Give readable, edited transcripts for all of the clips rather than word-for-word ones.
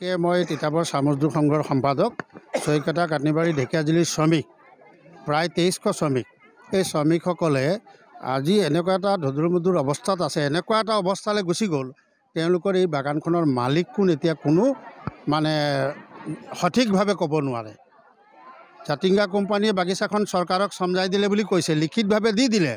মই তিতাবৰ চামজদুৰ সংঘৰ সম্পাদক ছৈকটা কাটনিবাৰী ঢেকিয়াজুলিৰ শ্ৰমিক প্ৰায় 2300 শ্ৰমিক। এই শ্ৰমিকসকলে আজি এনেকুৱা এটা ধুধুৰ অৱস্থাত আছে, এনেকুৱা এটা অৱস্থালৈ গুচি গ'ল। তেওঁলোকৰ এই বাগানখনৰ মালিক কোন এতিয়া কোনো মানে সঠিকভাৱে ক'ব নোৱাৰে। জাতিংগা কোম্পানীয়ে বাগিচাখন চৰকাৰক সমজাই দিলে বুলি কৈছে, লিখিতভাৱে দি দিলে।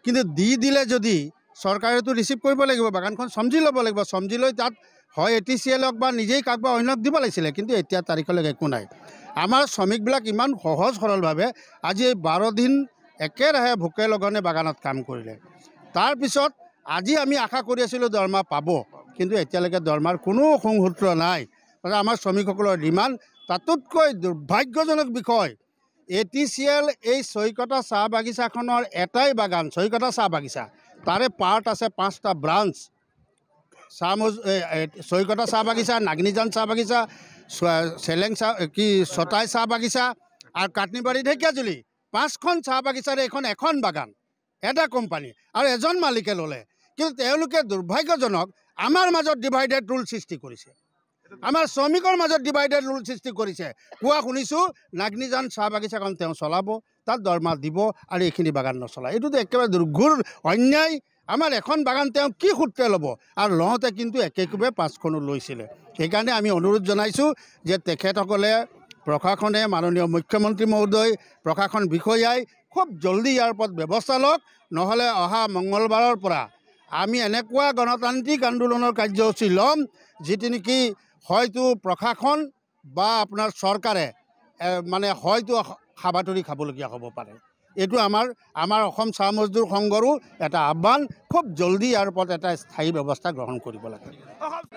কিন্তু দি দিলে যদি চৰকাৰেতো ৰিচিভ কৰিব লাগিব, বাগানখন সমজি ল'ব লাগিব। সমজি লৈ তাত হয় ATCLক বা নিজেই কাৰোবাক অন্যক দিব লাগিছিলে, কিন্তু এতিয়া তাৰিখলৈকে একো নাই। আমাৰ শ্ৰমিকবিলাক ইমান সহজ সৰলভাৱে আজি 12 দিন একেৰাহে ভোকে লগনে বাগানত কাম কৰিলে। তাৰপিছত আজি আমি আশা কৰি আছিলোঁ দৰমহা পাব, কিন্তু এতিয়ালৈকে দৰমহাৰ কোনো সংসূত্ৰ নাই। আমাৰ শ্ৰমিকসকলৰ ডিমাণ্ড। তাতোতকৈ দুৰ্ভাগ্যজনক বিষয়, ATCL এই ছৈকটা চাহ বাগিচাখনৰ এটাই বাগান, ছৈকটা চাহ বাগিচা, তাৰে পাৰ্ট আছে 5টা ব্ৰাঞ্চ। ছৈকটা চাহ বাগিচা, নাগনিজান চাহ বাগিচা, চেলেং চাহ ছটাই চাহ বাগিচা আৰু কাটনিবাৰী ঢেকিয়াজুলি, 5খন চাহ বাগিচাৰে এখন বাগান, এটা কোম্পানী আৰু এজন মালিকে ল'লে। কিন্তু তেওঁলোকে দুৰ্ভাগ্যজনক আমাৰ মাজত ডিভাইডেড ৰুল সৃষ্টি কৰিছে, আমাৰ শ্ৰমিকৰ মাজত ডিভাইডেড ৰুল সৃষ্টি কৰিছে। কোৱা শুনিছোঁ নাগনিজান চাহ বাগিচাখন তেওঁ চলাব, তাত দৰমহা দিব আৰু এইখিনি বাগান নচলায়। এইটোতো একেবাৰে দুৰ্ঘোৰ অন্যায়। আমাৰ এখন বাগান তেওঁ কি সূত্ৰে ল'ব, আৰু লওঁতে কিন্তু একেকোবে 5খনো লৈছিলে। সেইকাৰণে আমি অনুৰোধ জনাইছোঁ যে তেখেতসকলে, প্ৰশাসনে, মাননীয় মুখ্যমন্ত্ৰী মহোদয়, প্ৰশাসন বিষয়াই খুব জলদি ইয়াৰ ওপৰত ব্যৱস্থা লওক। নহ'লে অহা মঙলবাৰৰ পৰা আমি এনেকুৱা গণতান্ত্ৰিক আন্দোলনৰ কাৰ্যসূচী ল'ম, যিটো নেকি হয়তো প্ৰশাসন বা আপোনাৰ চৰকাৰে মানে হয়তো হাবাথুৰি খাবলগীয়া হ'ব পাৰে। এইটো আমাৰ অসম চাহ মজদুৰ সংঘৰো এটা আহ্বান, খুব জলদি ইয়াৰ ওপৰত এটা স্থায়ী ব্যৱস্থা গ্ৰহণ কৰিব লাগে।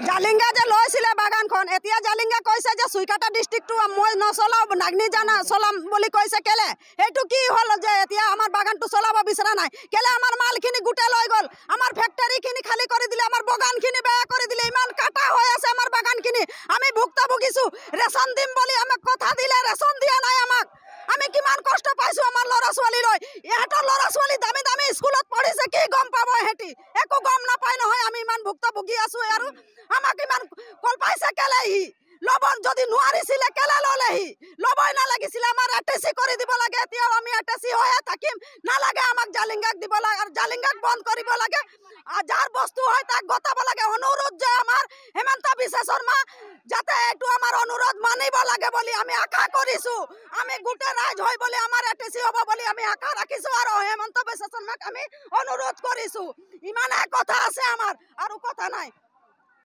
জালিংগা যে লৈছিলে বাগানখন, এতিয়া জালিংগা কৈছে যে ছৈকটা ডিষ্ট্ৰিক্টটো মই নচলাওঁ, নাগনিজান চলাম বুলি কৈছে। কেলে এইটো কি হ'ল যে এতিয়া আমাৰ বাগানটো চলাব বিচৰা নাই? কেলে আমাৰ মালখিনি গোটেই লৈ গ'ল, আমাৰ ফেক্টৰীখিনি খালী কৰি দিলে, আমাৰ বাগানখিনি বেয়া কৰি দিলে। ইমান কাটা হৈ আছে আমাৰ বাগানখিনি, আমি ভুক্তভোগীছোঁ। ৰেচন দিম বুলি আমাক কথা দিলে, ৰেচন দিয়া নাই আমাক। আমি কিমান কষ্ট পাইছোঁ আমাৰ ল'ৰা ছোৱালী লৈ। ইহঁতৰ ল'ৰা ছোৱালী দামী দামী স্কুলত পঢ়িছে, কি গম পাব এহেঁতি? একো গম নাপায় নহয়। আমি ইমান ভুক্তভোগী আছোঁ আৰু আমাক ইমান কল পাইছে কেলে? ল'ব যদি নোৱাৰিছিলে কেলে ল'লেহি? ল'বই নালাগিছিলে। আমাৰ ATC কৰি দিব লাগে। এতিয়াও আমি ATC হৈয়ে থাকিম, নালাগে আমাক জালিংগাক দিব লাগে আৰু জালিংগাক বন্ধ কৰিব লাগে। যাৰ বস্তু হয় তাক গতাব লাগে। অনুৰোধ যে আমাৰ হেমন্ত বিশ্ব শৰ্মা যাতে এইটো আমাৰ অনুৰোধ মানিব লাগে বুলি আমি আশা কৰিছোঁ। আমি গোটেই ৰাইজ হৈ বুলি আমাৰ ATC হ'ব বুলি আমি আশা ৰাখিছোঁ আৰু হেমন্ত বিশ্ব শৰ্মাক আমি অনুৰোধ কৰিছোঁ। ইমানে কথা আছে আমাৰ, আৰু কথা নাই।